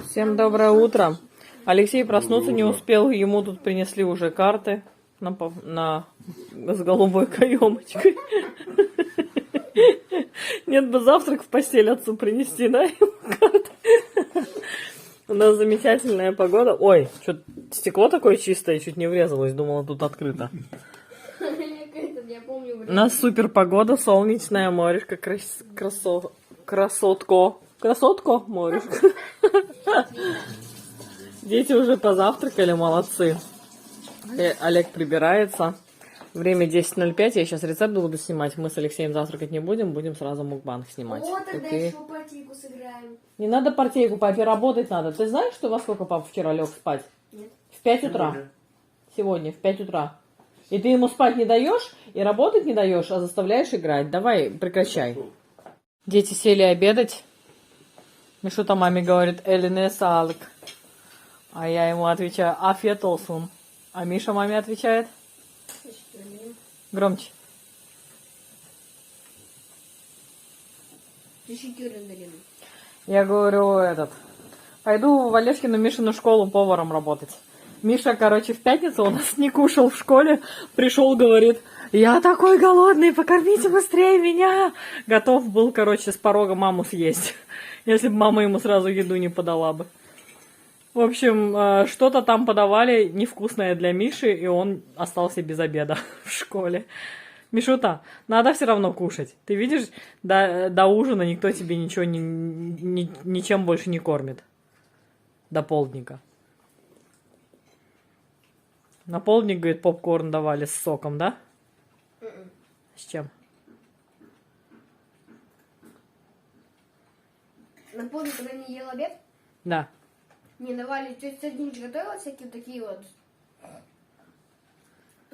Всем доброе утро. Алексей проснуться не успел, ему тут принесли уже карты с голубой каемочкой. Нет бы завтрак в постель отцу принести, да, ему карты. У нас замечательная погода. Ой, что стекло такое чистое, чуть не врезалось, думала, тут открыто. У нас супер погода, солнечная, морешко, красотко. Красотко, морешко. Дети уже позавтракали, молодцы. Олег прибирается. Время 10:05, я сейчас рецепт буду снимать. Мы с Алексеем завтракать не будем, будем сразу мукбанг снимать. Вот тогда еще партийку сыграем. Не надо партийку, папе работать надо. Ты знаешь, что во сколько папа вчера лег спать? Нет. В 5 утра. Сегодня, в 5 утра. И ты ему спать не даешь, и работать не даешь, а заставляешь играть. Давай, прекращай. Дети сели обедать. Мишута маме говорит, Элине салк. А я ему отвечаю, афет олсун. А Миша маме отвечает? Громче. Я говорю, пойду в Олежкину Мишину школу поваром работать. Миша, короче, в пятницу у нас не кушал в школе, пришел, говорит, я такой голодный, покормите быстрее меня. Готов был, короче, с порога маму съесть, если бы мама ему сразу еду не подала бы. В общем, что-то там подавали невкусное для Миши, и он остался без обеда в школе. Мишута, надо все равно кушать. Ты видишь, до ужина никто тебе ничего ничем больше не кормит. До полдника. На полдник, говорит, попкорн давали с соком, да? С чем? На полдник, когда не ел обед? Да. Не давали, тетя Сардинич готовила всякие вот такие вот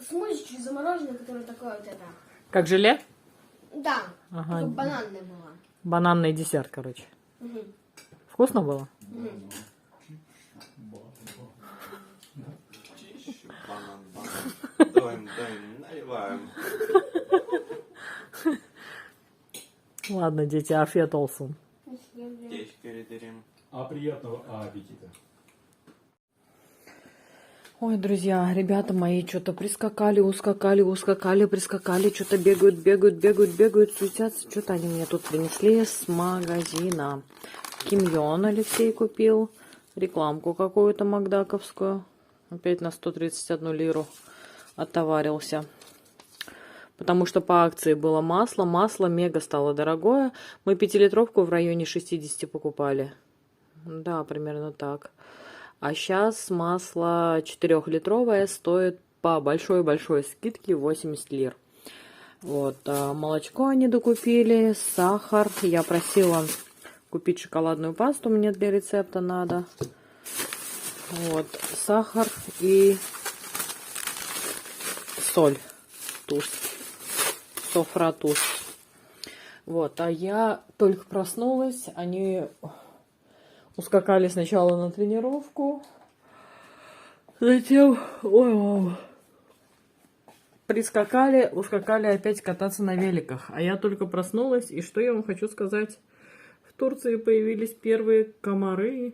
смузи чуть замороженные, которые такое вот это. Как желе? Да, Ага. такое бананное было. Бананный десерт, короче. Угу. Вкусно было? Угу. Наливаем. Ладно, дети, афет олсун. Приятного аппетита. Ой, друзья, ребята мои что-то прискакали, прискакали, что-то бегают, суетятся. Что-то они мне тут принесли с магазина. Кимьон Алексей купил. Рекламку какую-то макдаковскую. Опять на 131 лиру оттоварился. Потому что по акции было масло. Масло мега стало дорогое. Мы 5-литровку в районе 60 покупали. Да, примерно так. А сейчас масло 4-литровое стоит по большой-большой скидке 80 лир. Вот, молочко они докупили, сахар. Я просила купить шоколадную пасту, мне для рецепта надо. Вот, сахар и соль, туз, софратуз. Вот, а я только проснулась, они ускакали сначала на тренировку, затем, ускакали опять кататься на великах. А я только проснулась, и что я вам хочу сказать? В Турции появились первые комары.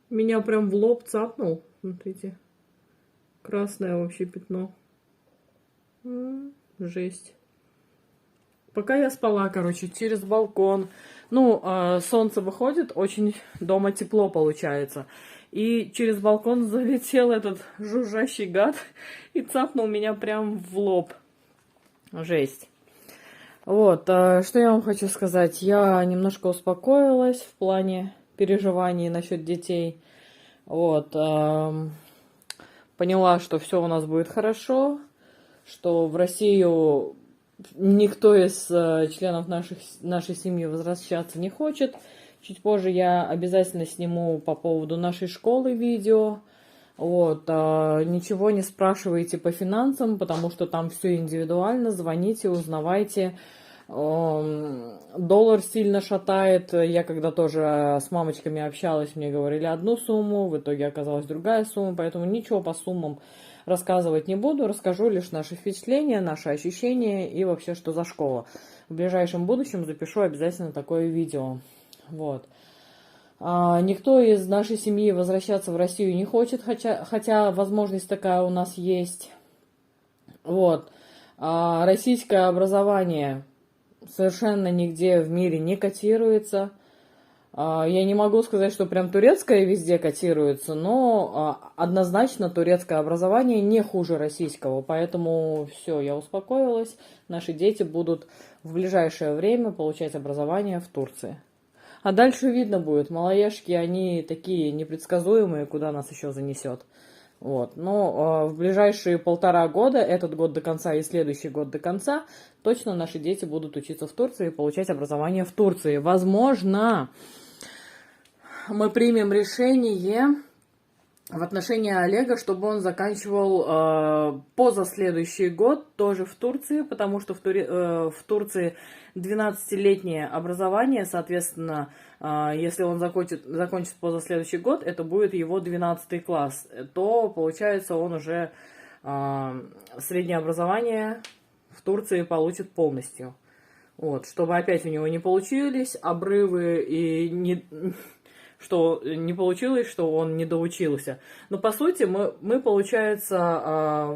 Меня прям в лоб цапнул. Смотрите. Красное вообще пятно. Жесть. Пока я спала, короче, через балкон. Ну, солнце выходит, очень дома тепло получается. И через балкон залетел этот жужжащий гад и цапнул меня прям в лоб. Жесть. Вот, что я вам хочу сказать. Я немножко успокоилась в плане переживаний насчет детей. Вот, поняла, что все у нас будет хорошо, что в Россию никто из членов нашей семьи возвращаться не хочет. Чуть позже я обязательно сниму по поводу нашей школы видео. Вот, ничего не спрашивайте по финансам, потому что там все индивидуально. Звоните, узнавайте. Доллар сильно шатает. Я когда тоже с мамочками общалась, мне говорили одну сумму, в итоге оказалась другая сумма, поэтому ничего по суммам рассказывать не буду. Расскажу лишь наши впечатления, наши ощущения и вообще, что за школа. В ближайшем будущем запишу обязательно такое видео. Вот. Никто из нашей семьи возвращаться в Россию не хочет, хотя возможность такая у нас есть. Вот. Российское образование совершенно нигде в мире не котируется. Я не могу сказать, что прям турецкое везде котируется, но однозначно турецкое образование не хуже российского. Поэтому все, я успокоилась. Наши дети будут в ближайшее время получать образование в Турции. А дальше видно будет. Малоежки, они такие непредсказуемые, куда нас еще занесет. Вот. Но в ближайшие 1,5 года, этот год до конца и следующий год до конца, точно наши дети будут учиться в Турции и получать образование в Турции. Возможно, мы примем решение в отношении Олега, чтобы он заканчивал позаследующий год тоже в Турции, потому что в Турции 12-летнее образование, соответственно, если он закончит позаследующий год, это будет его 12 класс, то получается он уже среднее образование в Турции получит полностью. Вот, чтобы опять у него не получились обрывы и что не получилось, что он не доучился. Но по сути мы получается,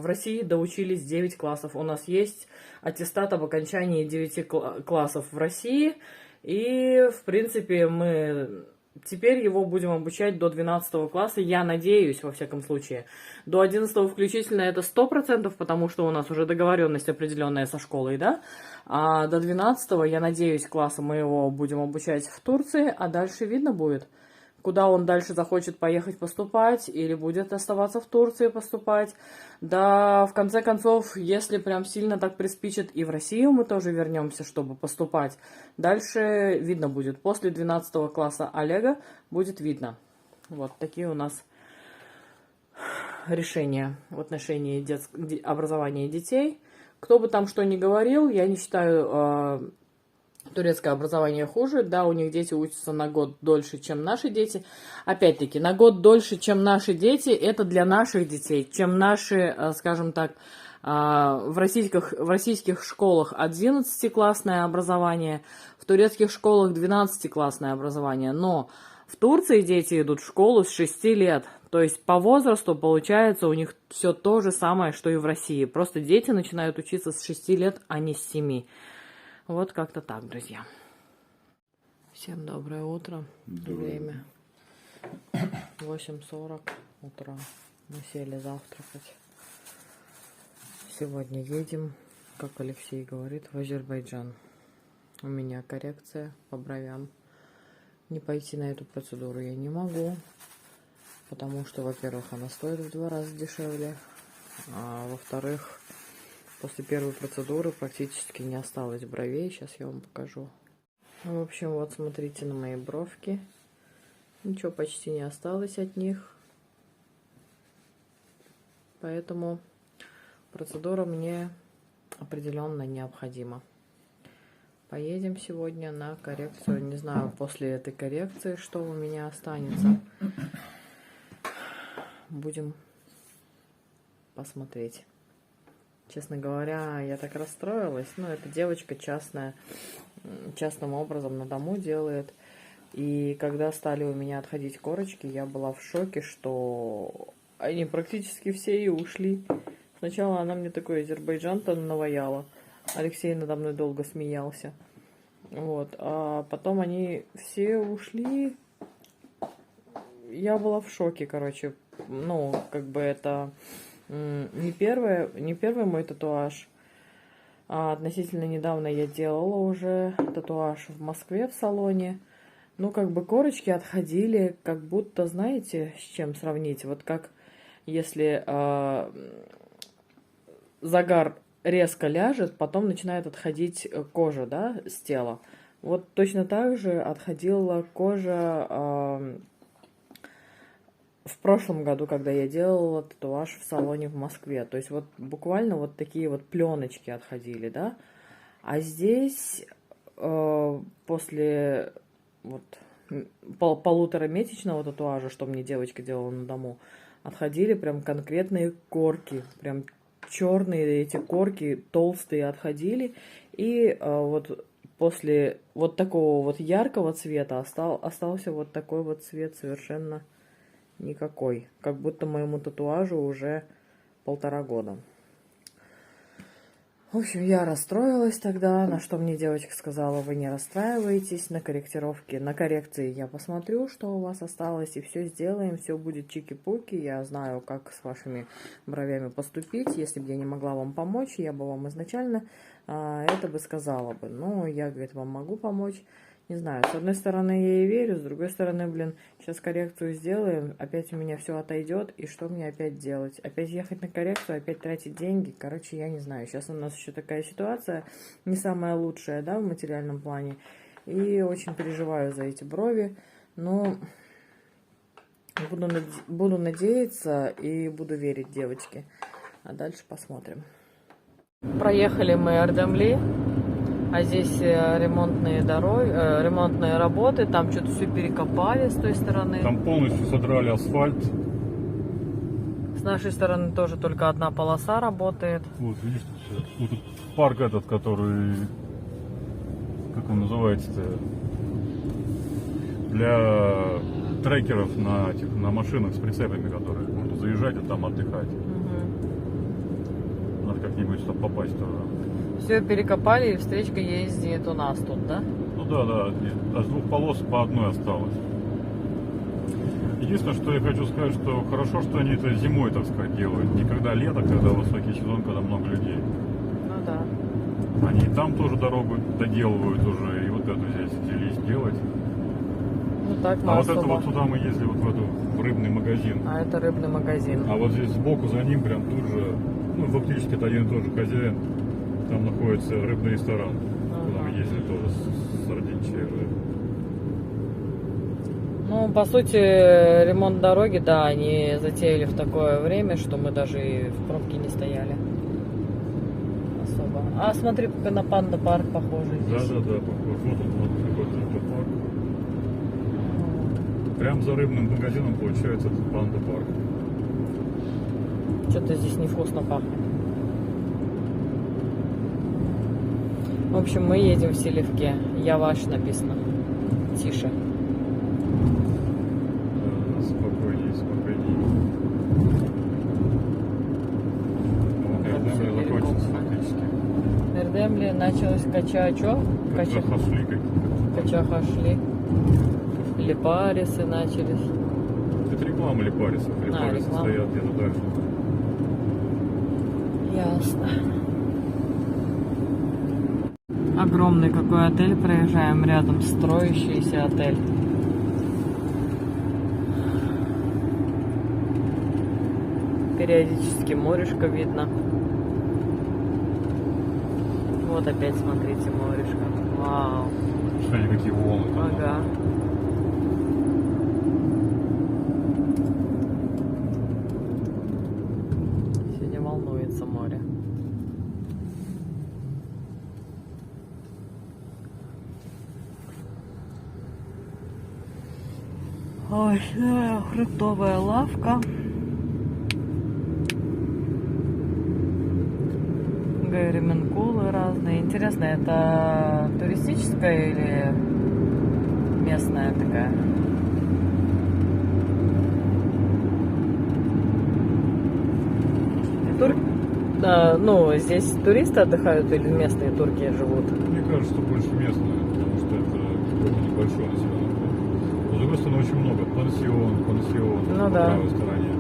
в России доучились 9 классов. У нас есть аттестат об окончании 9 классов в России. И, в принципе, мы теперь его будем обучать до 12 класса. Я надеюсь, во всяком случае. До 11 включительно это 100%, потому что у нас уже договоренность определенная со школой, да? А до 12, я надеюсь, класса мы его будем обучать в Турции, а дальше видно будет, куда он дальше захочет поехать поступать или будет оставаться в Турции поступать. Да, в конце концов, если прям сильно так приспичит, и в Россию мы тоже вернемся, чтобы поступать. Дальше видно будет. После 12 класса Олега будет видно. Вот такие у нас решения в отношении образования детей. Кто бы там что ни говорил, я не считаю турецкое образование хуже. Да, у них дети учатся на год дольше, чем наши дети. Опять-таки, на год дольше, чем наши дети, это для наших детей, чем наши, скажем так, в российских школах 11-классное образование, в турецких школах 12-классное образование. Но в Турции дети идут в школу с 6 лет. То есть по возрасту получается у них все то же самое, что и в России. Просто дети начинают учиться с 6 лет, а не с 7. Вот как-то так, друзья. Всем доброе утро. Время 8:40 утра. Мы сели завтракать. Сегодня едем, как Алексей говорит, в Азербайджан. У меня коррекция по бровям. Не пойти на эту процедуру я не могу, потому что, во-первых, она стоит в 2 раза дешевле, а во-вторых, после первой процедуры практически не осталось бровей. Сейчас я вам покажу. В общем, вот смотрите на мои бровки. Ничего почти не осталось от них. Поэтому процедура мне определенно необходима. Поедем сегодня на коррекцию. Не знаю, после этой коррекции, что у меня останется. Будем посмотреть. Честно говоря, я так расстроилась. Ну, эта девочка частным образом на дому делает. И когда стали у меня отходить корочки, я была в шоке, что они практически все и ушли. Сначала она мне такой Азербайджан-то наваяла. Алексей надо мной долго смеялся. Вот. А потом они все ушли. Я была в шоке, короче. Ну, как бы это не первый мой татуаж. А относительно недавно я делала уже татуаж в Москве в салоне. Ну, как бы корочки отходили, как будто, знаете, с чем сравнить? Вот как если загар резко ляжет, потом начинает отходить кожа, да, с тела. Вот точно так же отходила кожа в прошлом году, когда я делала татуаж в салоне в Москве. То есть вот буквально вот такие вот пленочки отходили, да. А здесь после вот полуторамесячного татуажа, что мне девочка делала на дому, отходили прям конкретные корки, прям черные эти корки толстые отходили, и вот после вот такого вот яркого цвета остался вот такой вот цвет совершенно никакой. Как будто моему татуажу уже 1,5 года. В общем, я расстроилась тогда, на что мне девочка сказала: вы не расстраивайтесь, на коррекции я посмотрю, что у вас осталось, и все сделаем, все будет чики-пуки, я знаю, как с вашими бровями поступить, если бы я не могла вам помочь, я бы вам изначально это бы сказала бы, но я, говорит, вам могу помочь. Не знаю, с одной стороны я ей верю, с другой стороны, блин, сейчас коррекцию сделаем, опять у меня все отойдет, и что мне опять делать? Опять ехать на коррекцию, опять тратить деньги? Короче, я не знаю, сейчас у нас еще такая ситуация, не самая лучшая, да, в материальном плане, и очень переживаю за эти брови, но буду надеяться и буду верить девочке, а дальше посмотрим. Проехали мы Ардемли. А здесь ремонтные работы, там что-то все перекопали с той стороны. Там полностью содрали асфальт. С нашей стороны тоже только одна полоса работает. Вот, видишь, вот тут парк этот, который, как он называется-то, для трекеров на машинах с прицепами, которые можно заезжать и там отдыхать. Угу. Надо как-нибудь туда попасть тоже. Все перекопали, и встречка ездит у нас тут, да? Ну да, а с 2 полос по одной осталось. Единственное, что я хочу сказать, что хорошо, что они это зимой, так сказать, делают. Не когда лето, когда высокий сезон, когда много людей. Ну да. Они и там тоже дорогу доделывают уже, и вот эту здесь взялись делать. Ну так, А вот это вот сюда мы ездили, вот в рыбный магазин. А это рыбный магазин. А вот здесь сбоку за ним прям тут же, ну фактически это один и тот же хозяин. Там находится рыбный ресторан, куда мы ездили тоже с сардинчей. Ну, по сути, ремонт дороги, да, они затеяли в такое время, что мы даже и в пробке не стояли. Особо. А смотри, как на панда-парк похоже здесь. Да, похож. Вот какой-то парк. Прям за рыбным магазином получается этот панда-парк. Что-то здесь невкусно пахнет. В общем, мы едем в Селевке. Я ваш написано. Тише. Спокойнее. Эрдемли закончился фактически. Эрдемли началось Кача-хашли. Липарисы начались. Это реклама Липарисов. Липарисы реклама. стоят где-то дальше. Ясно. Огромный какой отель, проезжаем рядом, строящийся отель. Периодически морешко видно. Вот опять смотрите морешко. Вау. Смотри, какие волны там. Ага. Сегодня волнуется море. Ой, да, фруктовая лавка. Гайременкулы разные. Интересно, это туристическая или местная такая? Да, ну, здесь туристы отдыхают или местные турки живут? Мне кажется, что больше местные, потому что это какой-то небольшой населенный пункт. С другой стороны, очень много. Пансион Ну на да. правой стороне.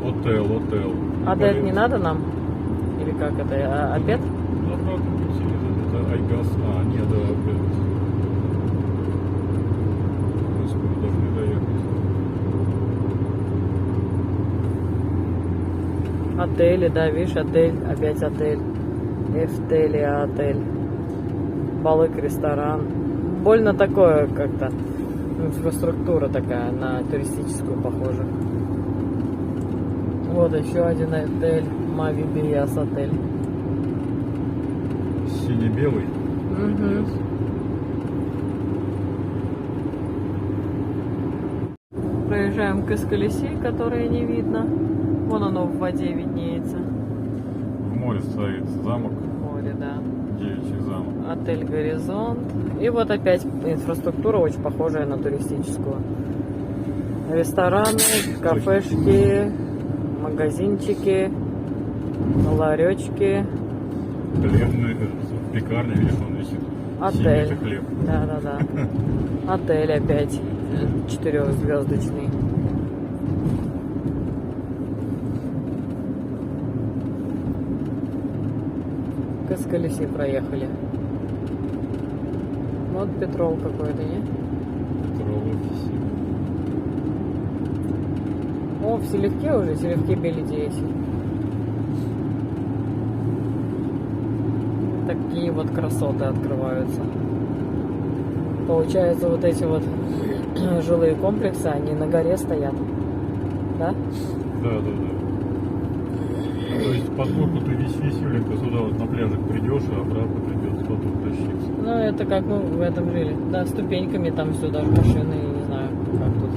Отель. А дать не надо нам? Или как это? Обед? На обратном пути. Это Айгаз. Нет, да, обед. В принципе, мы должны доехать. Отели, да, видишь, отель, опять отель. Эфтелия отель. Балык, ресторан. Больно такое как-то. Инфраструктура такая, на туристическую похожа. Вот еще один отель. Мави Бияс отель. Сине-белый. Проезжаем к Эскалиси, которое не видно. Вон оно в воде виднеется. В море стоит замок. Море, да. девичий замок. Отель «Горизонт». И вот опять инфраструктура очень похожая на туристическую. Рестораны, кафешки, магазинчики, ларечки. Хлебный, пекарня, видишь, он висит. Отель. Синий хлеб. Да. Отель опять 4-звездочный. Каскалюси проехали. Вот Петрол какой-то, не? О, в Селевке уже, в Селевке Белидеси. Такие вот красоты открываются. Получается, вот эти вот жилые комплексы, они на горе стоят. Да? Да. То есть под горку ты веселенько сюда вот на пляжик придешь, а обратно придется потом тащиться. Ну, это как мы в этом жили. Да, ступеньками там все, даже машины, я не знаю, как тут.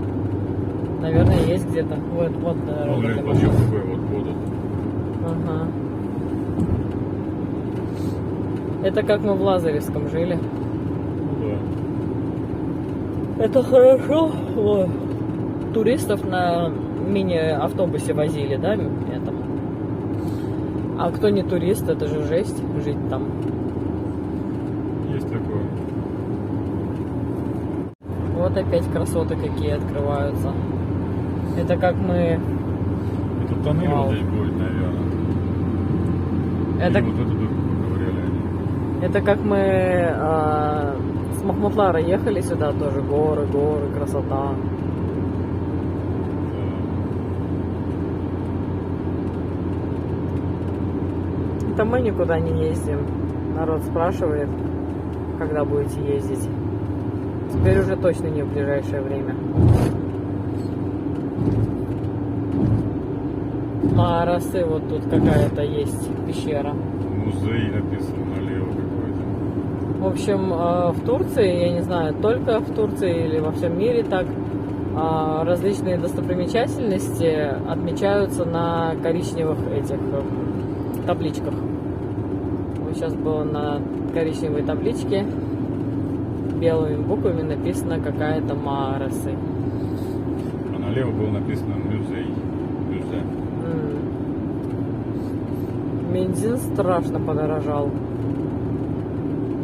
Наверное, есть где-то. Вот дорога. Ну, такая. подъем такой вот. Ага. Это как мы в Лазаревском жили. Ну, да. Это хорошо. О, туристов на мини-автобусе возили, да, этом. А кто не турист, это же жесть жить там. Есть такое. Вот опять красоты какие открываются. Это как мы... Это тоннель Вау. вот здесь будет, наверное. Это, И вот эту дырку поковыряли они. это как мы с Махмутлара ехали сюда тоже. Горы, красота. Это мы никуда не ездим. Народ спрашивает, когда будете ездить. Теперь уже точно не в ближайшее время. Марасы, вот тут какая-то есть пещера. Музей написано налево какой-то. В общем, в Турции, я не знаю, только в Турции или во всем мире так, различные достопримечательности отмечаются на коричневых этих табличках. Вот сейчас было на коричневой табличке белыми буквами написано какая-то Марасы. А налево было написано музей. Бензин страшно подорожал.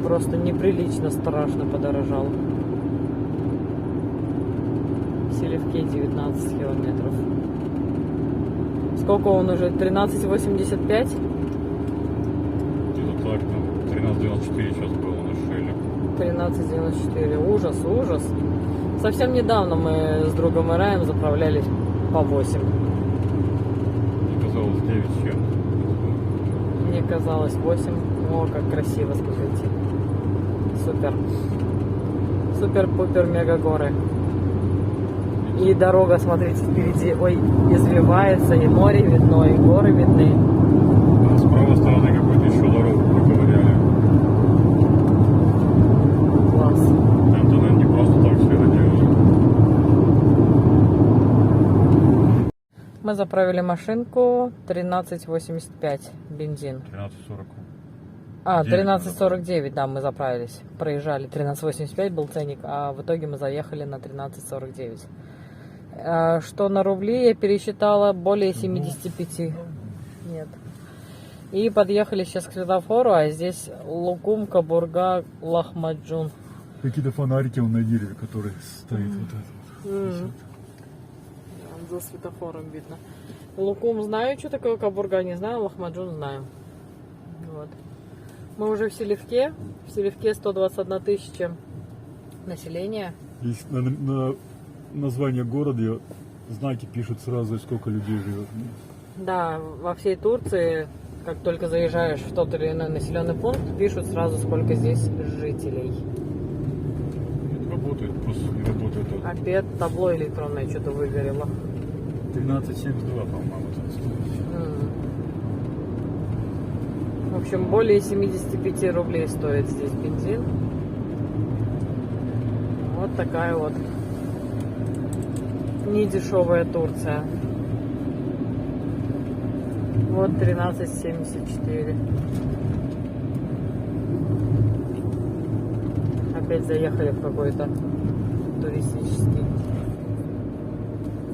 Просто неприлично страшно подорожал. В Селевке 19 километров. Сколько он уже? 13,85? Где-то так, там 13,94 сейчас было на шеле. 13,94. Ужас. Совсем недавно мы с другом Ираем заправлялись по 8. Мне казалось 9 с чем. Мне казалось 8. О, как красиво, смотрите. Супер-пупер мега горы. И дорога, смотрите, впереди, ой, извивается, и море видно, и горы видны. А с правой стороны какую-то еще дорогу проковыряли. Класс. Там-то, наверное, не просто так все это делали. Мы заправили машинку 13,85 бензин. 13,40. 13,49, да, мы заправились. Проезжали 13,85 был ценник, а в итоге мы заехали на 13,49. Что на рубли я пересчитала более 75. Нет. И подъехали сейчас к светофору, а здесь Лукум, Кабурга, Лахмаджун. Какие-то фонарики он на дереве, который стоит вот этот. За светофором видно. Лукум знаю, что такое, Кабурга не знаю, Лахмаджун знаю. Вот. Мы уже в Селевке. В Селевке 121 тысяча населения. Здесь на название города знаки пишут сразу, сколько людей живет. Да, во всей Турции, как только заезжаешь в тот или иной населенный пункт, пишут сразу, сколько здесь жителей. Работает, просто не работает. Опять табло электронное что-то выгорело. 13,72, по-моему, это стоит. В общем, более 75 рублей стоит здесь бензин. Вот такая вот недешевая Турция. Вот 13,74. Опять заехали в какой-то туристический.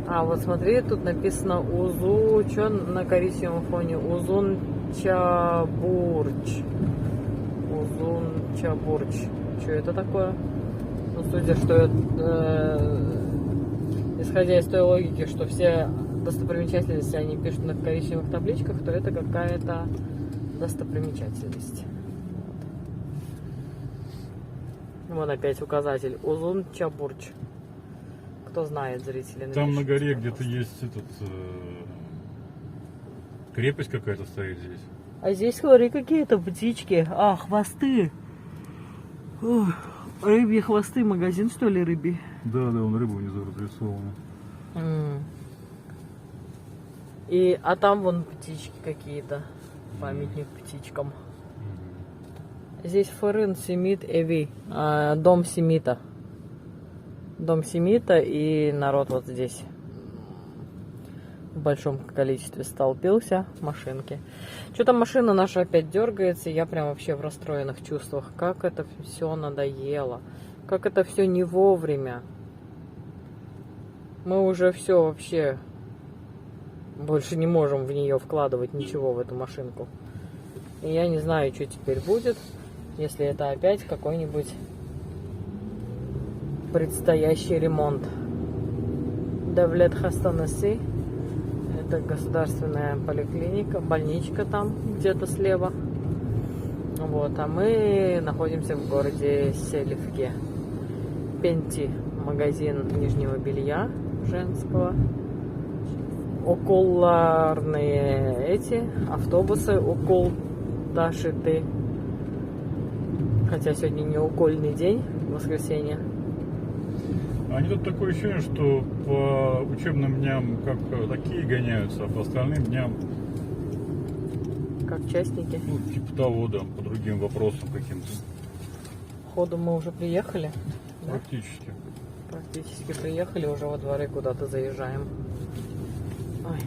А вот смотри, тут написано Узу, что на коричневом фоне? Узун Чабурч. Узун Чабурч. Что это такое? Ну, судя, что исходя из той логики, что все достопримечательности они пишут на коричневых табличках, то это какая-то достопримечательность. Вот опять указатель. Узун Чабурч. Кто знает, зрители. Там на напишите, горе пожалуйста. где-то есть крепость какая-то стоит здесь. А здесь, смотри, какие-то птички. А, хвосты. Ох, рыбьи хвосты. Магазин, что ли, рыбий? Да, он рыба внизу разрисована. А там вон птички какие-то. Памятник птичкам. Здесь Ферын Семит Эви. Дом Семита. Дом Семита, и народ вот здесь в большом количестве столпился. Машинки. Что-то машина наша опять дергается. Я прям вообще в расстроенных чувствах. Как это все надоело. Как это все не вовремя. Мы уже все вообще больше не можем в нее вкладывать ничего, в эту машинку. И я не знаю, что теперь будет, если это опять какой-нибудь предстоящий ремонт. Давлет Хастанаси. Это государственная поликлиника, больничка там где-то слева. Вот, а мы находимся в городе Селивке. Пенти, магазин нижнего белья женского. Окуларные эти автобусы, укол дашиты. Хотя сегодня не укольный день, воскресенье. Они тут такое ощущение, что по учебным дням как такие гоняются, а по остальным дням, Как частники. ну, типа того, да, по другим вопросам каким-то. Ходу мы уже приехали. Да? Практически. Практически приехали, уже во дворы куда-то заезжаем. Ой.